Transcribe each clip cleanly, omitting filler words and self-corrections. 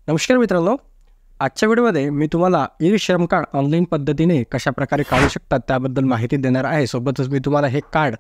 नमस्कार मित्रांनो, आजच्या व्हिडिओमध्ये मी तुम्हाला ई श्रम कार्ड ऑनलाईन पद्धतीने कशाप्रकारे काढू शकतात त्याबद्दल माहिती देणार आहे। सोबतच मी तुम्हाला हे कार्ड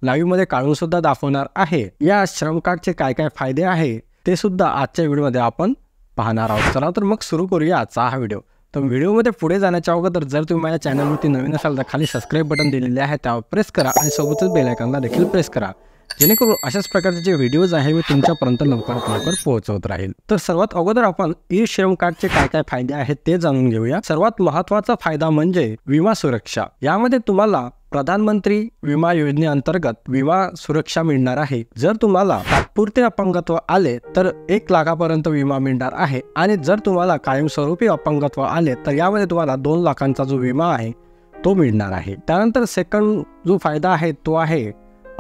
लाईव्हमध्ये काढून सुद्धा दाखवणार आहे। या श्रम कार्डचे काय काय फायदे आहे ते सुद्धा आजच्या व्हिडिओमध्ये आपण पाहणार आहोत। चला तर मग सुरू करूया आजचा हा व्हिडिओ। तर व्हिडिओमध्ये पुढे जाण्याच्या अगोदर जर तुम्ही माझ्या चॅनलवरती नवीन असाल तर खाली सबस्क्राइब बटन दिलेले आहे त्यावर प्रेस करा आणि सोबतच बेल आयकॉनला देखील प्रेस करा, जेणेकरून अशाच प्रकारचे जे व्हिडिओज आहे मी तुमच्यापर्यंत लवकरात लवकर पोहोचवत राहील। तर सर्वात अगोदर आपण ई श्रम कार्डचे काय काय फायदे आहेत ते जाणून घेऊया। सर्वात महत्त्वाचा फायदा म्हणजे विमा सुरक्षा। यामध्ये तुम्हाला प्रधानमंत्री विमा योजनेअंतर्गत विमा सुरक्षा मिळणार आहे। जर तुम्हाला तात्पुरते अपंगत्व आले तर 1 लाखापर्यंत विमा मिळणार आहे आणि जर तुम्हाला कायमस्वरूपी अपंगत्व आले तर यामध्ये तुम्हाला 2 लाखांचा जो विमा आहे तो मिळणार आहे। त्यानंतर सेकंड जो फायदा आहे तो आहे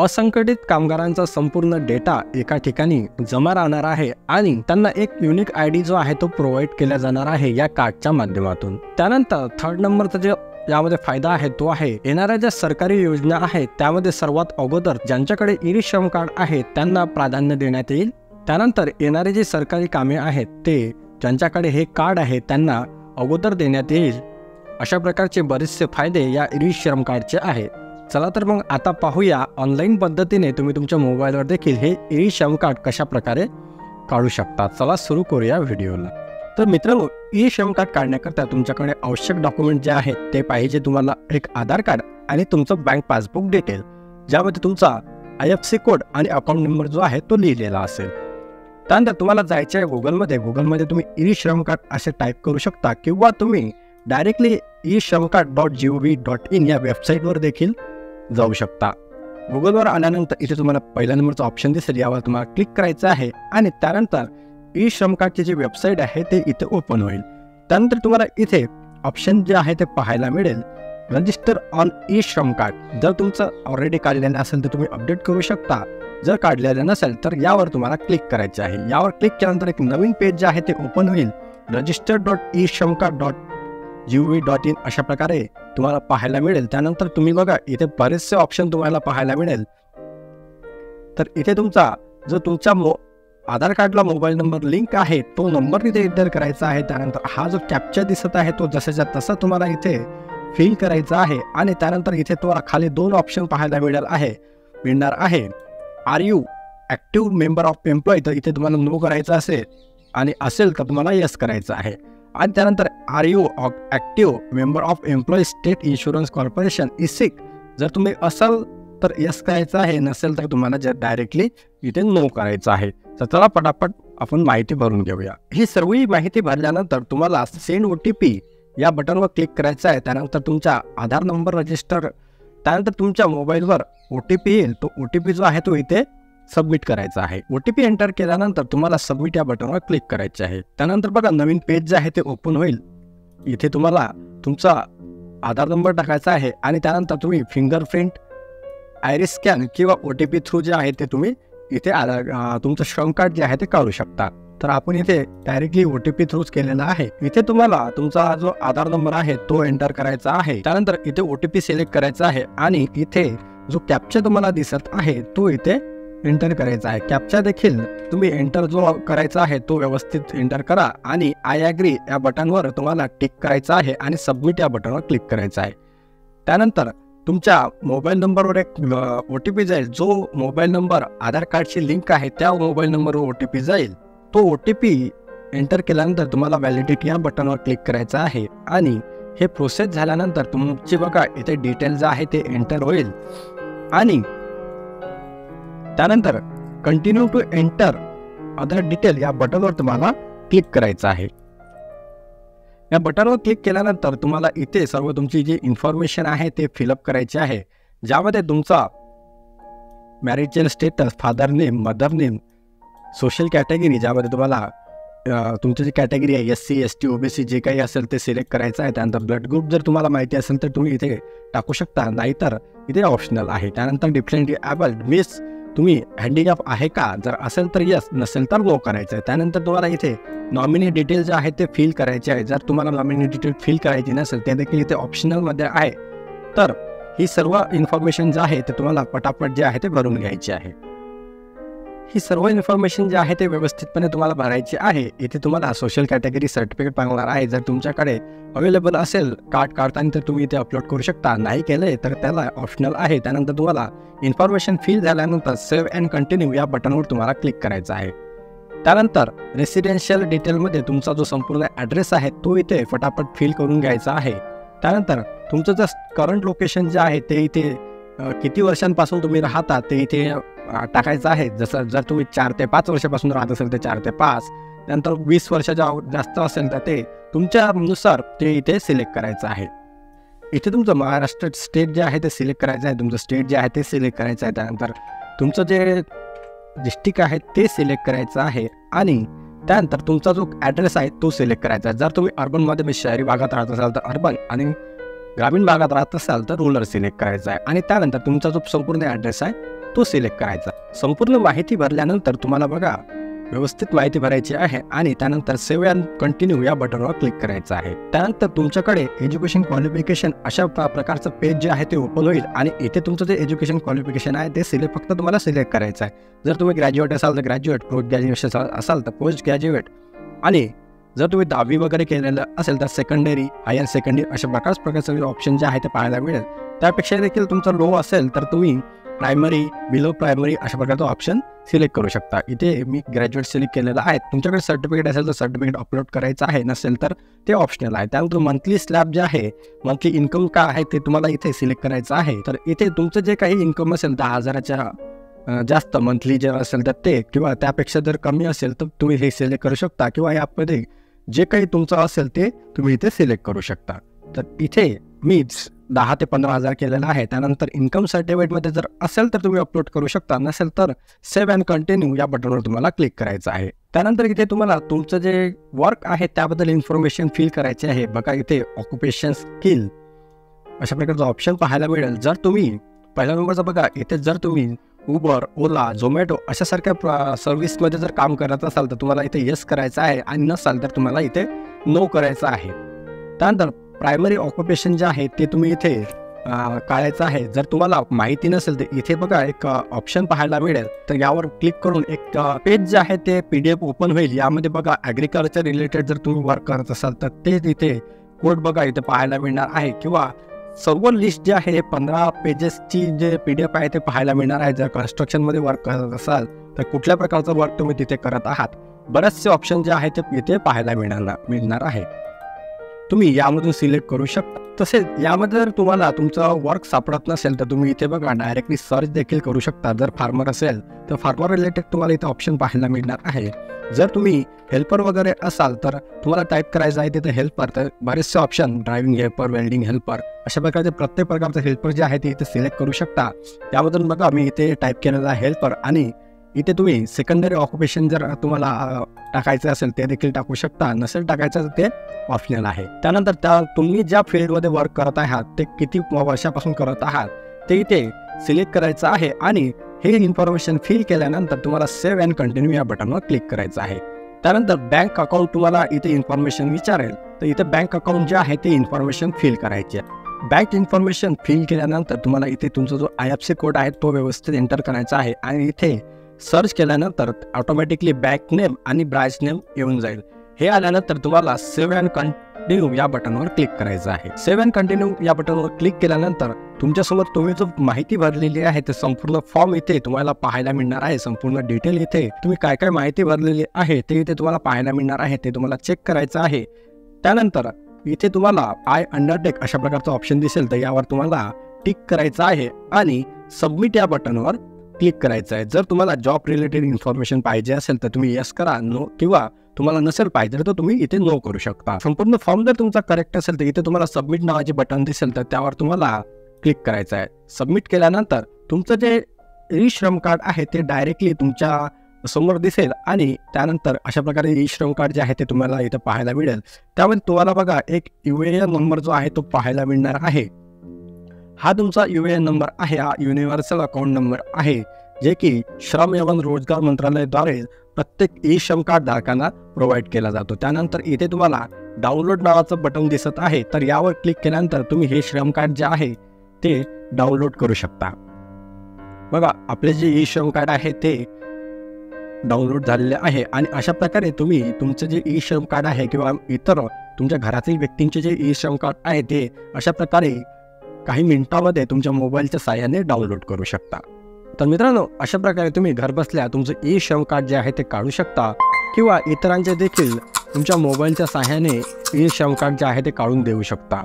असंघटित कामगारांचा संपूर्ण डेटा एका ठिकाणी जमा राहणार आहे आणि त्यांना एक युनिक आयडी जो आहे तो प्रोव्हाइड केला जाणार आहे या कार्डच्या माध्यमातून। त्यानंतर थर्ड नंबरचा जो यामध्ये फायदा आहे तो आहे येणाऱ्या ज्या सरकारी योजना आहेत त्यामध्ये सर्वात अगोदर ज्यांच्याकडे ई श्रम कार्ड आहे त्यांना प्राधान्य देण्यात येईल। त्यानंतर येणारे जे सरकारी कामे आहेत ते ज्यांच्याकडे हे कार्ड आहे त्यांना अगोदर देण्यात येईल। अशा प्रकारचे बरेचसे फायदे या ई श्रम कार्डचे आहेत। चला तर मग आता पाहूया ऑनलाईन पद्धतीने तुम्ही तुमच्या मोबाईलवर देखील हे ई श्रम कार्ड कशा प्रकारे काढू शकता। चला सुरू करूया व्हिडिओला। तर मित्रांनो, ई श्रम कार्ड काढण्याकरता तुमच्याकडे आवश्यक डॉक्युमेंट जे आहेत ते पाहिजे तुम्हाला एक आधार कार्ड आणि तुमचं बँक पासबुक डिटेल, ज्यामध्ये तुमचा IFSC कोड आणि अकाउंट नंबर जो आहे तो लिहिलेला असेल। त्यानंतर तुम्हाला जायचे आहे गुगलमध्ये तुम्ही ई श्रम कार्ड असे टाईप करू शकता किंवा तुम्ही डायरेक्टली ishramcard.gov.in या वेबसाईटवर देखील जाऊ शकता। गुगलवर आल्यानंतर इथे तुम्हाला पहिल्या नंबरचा ऑप्शन दिसेल, यावर तुम्हाला क्लिक करायचं आहे आणि त्यानंतर ई श्रम कार्डची जी वेबसाईट आहे ते इथे ओपन होईल। त्यानंतर तुम्हाला इथे ऑप्शन जे आहे ते पाहायला मिळेल रजिस्टर ऑन ई श्रम कार्ड। जर तुमचं ऑलरेडी काढलेलं असेल तर तुम्ही अपडेट करू शकता, जर काढलेलं नसेल तर यावर तुम्हाला क्लिक करायचे आहे। यावर क्लिक केल्यानंतर एक नवीन पेज जे आहे ते ओपन होईल, register.ishramcard.gov.in अशा प्रकारे तुम्हाला पाहायला मिळेल। त्यानंतर तुम्ही बघा इथे बरेचसे ऑप्शन तुम्हाला पाहायला मिळेल। तर इथे तुमचा जो तुमच्या आधार कार्डला मोबाईल नंबर लिंक आहे तो नंबर इथे एंटर करायचा आहे। त्यानंतर हा जो कॅप्चा दिसत आहे तो जसाच्या तसा तुम्हाला इथे फिल करायचा आहे आणि त्यानंतर इथे तुम्हाला खाली 2 ऑप्शन पाहायला मिळणार आहे are you active member of employ, तर इथे तुम्हाला नो करायचं असेल आणि असेल तर तुम्हाला येस करायचं आहे। आणि त्यानंतर are you active member of employee state insurance corporation ESIC, जर तुम्ही असाल तर येस करायचं आहे, नसेल तर तुम्हाला डायरेक्टली इथे नो करायचं आहे। तर चला पटापट आपण माहिती भरून घेऊया। ही सर्व माहिती भरल्यानंतर तुम्हाला सेंड OTP या बटनवर क्लिक करायचं आहे। त्यानंतर तुमचा आधार नंबर रजिस्टर, त्यानंतर तुमच्या मोबाईलवर OTP येईल, तो OTP जो आहे तो इथे सबमिट करायचा आहे। OTP एंटर केल्यानंतर तुम्हाला सबमिट या बटनवर क्लिक करायचे आहे। त्यानंतर बघा नवीन पेज जे आहे ते ओपन होईल। इथे तुम्हाला तुमचा आधार नंबर टाकायचा आहे आणि त्यानंतर तुम्ही फिंगरप्रिंट, आयरिस स्कॅन किंवा OTP थ्रू जे आहे ते तुम्ही इथे तुमचं श्रम कार्ड जे आहे ते काढू शकता। तर आपण इथे डायरेक्टली OTP थ्रूच केलेला आहे। इथे तुम्हाला तुमचा जो आधार नंबर आहे तो एंटर करायचा आहे। त्यानंतर इथे OTP सिलेक्ट करायचा आहे आणि इथे जो कॅप्चा तुम्हाला दिसत आहे तो इथे एंटर करायचा आहे। कॅप्चा देखील तुम्ही एंटर जो करायचा आहे तो व्यवस्थित एंटर करा आणि आय ॲग्री या बटनवर तुम्हाला टिक करायचं आहे आणि सबमिट या बटनवर क्लिक करायचं आहे। त्यानंतर तुमच्या मोबाईल नंबरवर एक OTP जाईल, जो मोबाईल नंबर आधार कार्डची लिंक आहे त्या मोबाईल नंबरवर OTP जाईल। तो OTP एंटर केल्यानंतर तुम्हाला व्हॅलिडिटी या बटनवर क्लिक करायचं आहे आणि हे प्रोसेस झाल्यानंतर तुमची बघा इथे डिटेल जे आहे ते एंटर होईल आणि त्यानंतर continue to enter other detail या बटनवर तुम्हाला क्लिक करायचं आहे। या बटनवर क्लिक केल्यानंतर तुम्हाला इथे सर्व तुमची जी इन्फॉर्मेशन आहे ते फिलअप करायची आहे, ज्यामध्ये तुमचा marital status, father name, mother name, social category, ज्यामध्ये तुम्हाला तुमची जी कॅटेगरी आहे SC ST OBC जे काही असेल ते सिलेक्ट करायचं आहे। त्यानंतर ब्लड ग्रुप जर तुम्हाला माहिती असेल तर तुम्ही इथे टाकू शकता, नाहीतर इथे ऑप्शनल आहे। त्यानंतर डिफरंटली ॲबल्ड मीन्स तुम्ही हँडिकॅप आहे का, जर असेल तर यस, नसेल तर नो करायचं आहे। त्यानंतर तुम्हाला इथे नॉमिनी डिटेल जे आहे ते फिल करायचे आहे। जर तुम्हाला नॉमिनी डिटेल फिल करायची नसेल ते देखील इथे ऑप्शनलमध्ये आहे। तर ही सर्व इन्फॉर्मेशन जे आहे ते तुम्हाला पटापट जे आहे ते भरून घ्यायची आहे। ही सर्व इन्फॉर्मेशन जी आहे ते व्यवस्थितपणे तुम्हाला भरायची आहे. इथे तुम्हाला सोशल कॅटेगरी सर्टिफिकेट मागणार आहे. जर तुमच्याकडे अवेलेबल असेल कार्ड काढताना तर तुम्ही इथे अपलोड करू शकता. नाही केले तर त्याला ऑप्शनल आहे. त्यानंतर तुम्हाला इन्फॉर्मेशन फिल झाल्यानंतर सेव्ह अँड कंटिन्यू या बटनवर तुम्हाला क्लिक करायचं आहे. त्यानंतर रेसिडेन्शियल डिटेलमध्ये तुमचा जो संपूर्ण ॲड्रेस आहे तो इथे फटाफट फिल करून घ्यायचा आहे. त्यानंतर तुमचं जे करंट लोकेशन जे आहे ते इथे किती वर्षांपासून तुम्ही राहता ते इथे टाकायचं आहे. जसं जर तुम्ही 4 ते 5 वर्षापासून राहत असेल तर 4 ते 5, नंतर 20 वर्षाच्या जास्त असेल तर ते तुमच्यानुसार ते इथे सिलेक्ट करायचं आहे. इथे तुमचं महाराष्ट्र स्टेट जे आहे ते सिलेक्ट करायचं आहे. तुमचं स्टेट जे आहे ते सिलेक्ट करायचं आहे. त्यानंतर तुमचं जे डिस्ट्रिक्ट आहे ते सिलेक्ट करायचं आहे आणि त्यानंतर तुमचा जो ॲड्रेस आहे तो सिलेक्ट करायचा आहे. जर तुम्ही अर्बनमध्ये शहरी भागात राहत असाल तर अर्बन आणि ग्रामीण भागात राहत असाल तर रूरल सिलेक्ट करायचा आहे आणि त्यानंतर तुमचा जो संपूर्ण ॲड्रेस आहे तो सिलेक्ट करायचा. संपूर्ण माहिती भरल्यानंतर तुम्हाला बघा व्यवस्थित माहिती भरायची आहे आणि त्यानंतर सेव्ह अँड कंटिन्यू या बटनवर क्लिक करायचं आहे. त्यानंतर तुमच्याकडे एज्युकेशन क्वालिफिकेशन अशा प्रकारचं पेज जे आहे ते ओपन होईल आणि इथे तुमचं जे एज्युकेशन क्वालिफिकेशन आहे ते फक्त तुम्हाला सिलेक्ट करायचं आहे. जर तुम्ही ग्रॅज्युएट असाल तर ग्रॅज्युएट, पोस्ट ग्रॅज्युएशन असाल तर पोस्ट ग्रॅज्युएट आणि जर तुम्ही 10वी वगैरे केलेलं असेल तर सेकंडरी, हायर सेकंडरी अशा प्रकारचं ऑप्शन जे आहे ते पाहायला मिळेल. त्यापेक्षा देखील तुमचं लो असेल तर तुम्ही प्रायमरी, बिलो प्रायमरी अशा प्रकारचं ऑप्शन सिलेक्ट करू शकता. इथे मी ग्रॅज्युएट सिलेक्ट केलेलं आहे. तुमच्याकडे सर्टिफिकेट असेल तर सर्टिफिकेट अपलोड करायचं आहे, नसेल तर ते ऑप्शनल आहे. त्यानंतर मंथली स्लॅब जे आहे, मंथली इन्कम काय आहे ते तुम्हाला इथे सिलेक्ट करायचं आहे. तर इथे तुमचं जे काही इन्कम असेल 10,000च्या जास्त मंथली जर असेल तर ते, किंवा त्यापेक्षा जर कमी असेल तर तुम्ही हे सिलेक्ट करू शकता, किंवा यामध्ये जे काही तुमचं असेल ते तुम्ही इथे सिलेक्ट करू शकता. तर इथे मी 10 ते 15,000 केलेलं आहे. त्यानंतर इन्कम सर्टिफिकेटमध्ये जर असेल तर तुम्ही अपलोड करू शकता, नसेल तर सेव्ह अँड कंटिन्यू या बटनवर तुम्हाला क्लिक करायचं आहे. त्यानंतर इथे तुम्हाला तुमचं जे वर्क आहे त्याबद्दल इन्फॉर्मेशन फिल करायची आहे. बघा इथे ऑक्युपेशन स्किल अशा प्रकारचं ऑप्शन पाहायला मिळेल. जर तुम्ही पहिल्या नंबरचा बघा इथे जर तुम्ही उबर, ओला, झोमॅटो अशासारख्या सर्व्हिसमध्ये जर काम करत असाल तर तुम्हाला इथे येस करायचं आहे आणि नसाल तर तुम्हाला इथे नो करायचं आहे. त्यानंतर प्रायमरी ऑक्युपेशन जे आहे ते तुम्ही इथे काढायचं आहे. जर तुम्हाला माहिती नसेल तर इथे बघा एक ऑप्शन पाहायला मिळेल. तर यावर क्लिक करून एक पेज जे आहे ते PDF ओपन होईल. यामध्ये बघा ॲग्रिकल्चर रिलेटेड जर तुम्ही वर्क करत असाल तर ते इथे कोड बघा इथे पाहायला मिळणार आहे, किंवा सर्व लिस्ट जे आहे 15 पेजेसची जे PDF आहे ते पाहायला मिळणार आहे. जर कन्स्ट्रक्शनमध्ये वर्क करत असाल तर कुठल्या प्रकारचं वर्क तुम्ही तिथे करत आहात, बरेचसे ऑप्शन जे आहे ते इथे पाहायला मिळणार आहे. तुम्ही यामधून सिलेक्ट करू शकता. तसेच यामध्ये जर तुम्हाला तुमचं वर्क सापडत नसेल तर तुम्ही इथे बघा डायरेक्टली सर्च देखील करू शकता. जर फार्मर असेल तर फार्मर रिलेटेड तुम्हाला इथे ऑप्शन पाहायला मिळणार आहे. जर तुम्ही हेल्पर वगैरे असाल तर तुम्हाला टाईप करायचं आहे तिथे हेल्पर, तर बरेचसे option driving helper, welding helper अशा प्रकारचे प्रत्येक प्रकारचे हेल्पर जे आहे ते इथे सिलेक्ट करू शकता. त्यामधून बघा मी इथे टाईप केलेला आहे हेल्पर, आणि इथे तुम्ही सेकंडरी ऑक्युपेशन जर तुम्हाला टाकायचं असेल ते देखील टाकू शकता, नसेल टाकायचं ते ऑप्शनल आहे. त्यानंतर तुम्ही ज्या फील्डमध्ये वर्क करत आहात ते किती वर्षापासून करत आहात ते इथे सिलेक्ट करायचं आहे आणि हे इन्फॉर्मेशन फिल केल्यानंतर तुम्हाला सेव्ह अँड कंटिन्यू या बटनवर क्लिक करायचं आहे. त्यानंतर बँक अकाउंट तुम्हाला इथे इन्फॉर्मेशन विचारेल, तर इथे बँक अकाउंट जे आहे ते इन्फॉर्मेशन फिल करायची आहे. बँक इन्फॉर्मेशन फिल केल्यानंतर तुम्हाला इथे तुमचा जो IFSC कोड आहे तो व्यवस्थित एंटर करायचा आहे आणि इथे सर्च केल्यानंतर ऑटोमॅटिकली बँक नेम आणि ब्रांच नेम येऊन जाईल. हे आल्यानंतर तुम्हाला सेव्ह अँड कंटिन्यू या बटनवर क्लिक करायचं आहे. सेव्ह अँड कंटिन्यू या बटनवर क्लिक केल्यानंतर तुमच्यासमोर तुम्ही जो माहिती भरलेली आहे ते संपूर्ण फॉर्म इथे तुम्हाला पाहायला मिळणार आहे. संपूर्ण डिटेल इथे तुम्ही काय काय माहिती भरलेली आहे ते इथे तुम्हाला पाहायला मिळणार आहे. ते तुम्हाला चेक करायचं आहे. त्यानंतर इथे तुम्हाला आय अंडरटेक अशा प्रकारचं ऑप्शन दिसेल, तर यावर तुम्हाला टिक करायचं आहे आणि सबमिट या बटनवर क्लिक करायचं आहे. जर तुम्हाला जॉब रिलेटेड इन्फॉर्मेशन पाहिजे असेल तर तुम्ही येस करा, नो, किंवा तुम्हाला नसेल पाहिजे तर तुम्ही इथे नो करू शकता. संपूर्ण फॉर्म जर तुमचा करेक्ट असेल तर इथे तुम्हाला सबमिट नावाचे बटन दिसेल, तर त्यावर तुम्हाला क्लिक करायचं आहे. सबमिट केल्यानंतर तुमचं जे ई श्रम कार्ड आहे ते डायरेक्टली तुमच्या समोर दिसेल आणि त्यानंतर अशा प्रकारे ई श्रम कार्ड जे आहे ते तुम्हाला इथे पाहायला मिळेल. त्यामध्ये तुम्हाला बघा एक UAN नंबर जो आहे तो पाहायला मिळणार आहे. हा तुमचा UAN नंबर आहे, हा युनिव्हर्सल अकाउंट नंबर आहे, जे की श्रम एवं रोजगार मंत्रालयाद्वारे प्रत्येक ई श्रम कार्ड धारकांना प्रोव्हाइड केला जातो. त्यानंतर इथे तुम्हाला डाउनलोड नावाचं बटन दिसत आहे, तर यावर क्लिक केल्यानंतर तुम्ही हे श्रम कार्ड जे आहे ते डाउनलोड करू शकता. बघा आपले जे ई श्रम कार्ड आहे ते डाउनलोड झालेले आहे आणि अशा प्रकारे तुम्ही तुमचं जे ई श्रम कार्ड आहे किंवा इतर तुमच्या घरातील व्यक्तींचे जे ई श्रम कार्ड आहे ते अशा प्रकारे काही मिनिटांमध्ये तुमच्या मोबाईलच्या साहाय्याने डाउनलोड करू शकता। तर मित्रांनो, अशा प्रकारे तुम्ही घरबसल्या तुमचं ई श्रम कार्ड जे आहे ते काढू शकता किंवा इतरांचे देखील तुमच्या मोबाईलच्या साहाय्याने ई श्रम कार्ड जे आहे ते काढून देऊ शकता।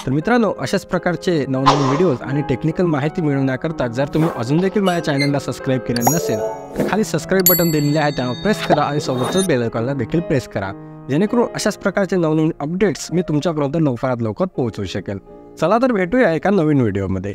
तर मित्रांनो, अशाच प्रकारचे नवनवीन व्हिडिओज आणि टेक्निकल माहिती मिळवण्याकरता जर तुम्ही अजून देखील माझ्या चॅनलला सबस्क्राईब केलेलं नसेल तर खाली सबस्क्राईब बटन दिलेले आहे, त्यावर प्रेस करा आणि सोबतच बेल आयकॉनला देखील प्रेस करा, जेणेकरून अशाच प्रकारचे नवनवीन अपडेट्स मी तुमच्यापर्यंत लवकरात लवकर पोहोचवू शकेल। चला तर भेटूया एका नवीन व्हिडिओमध्ये।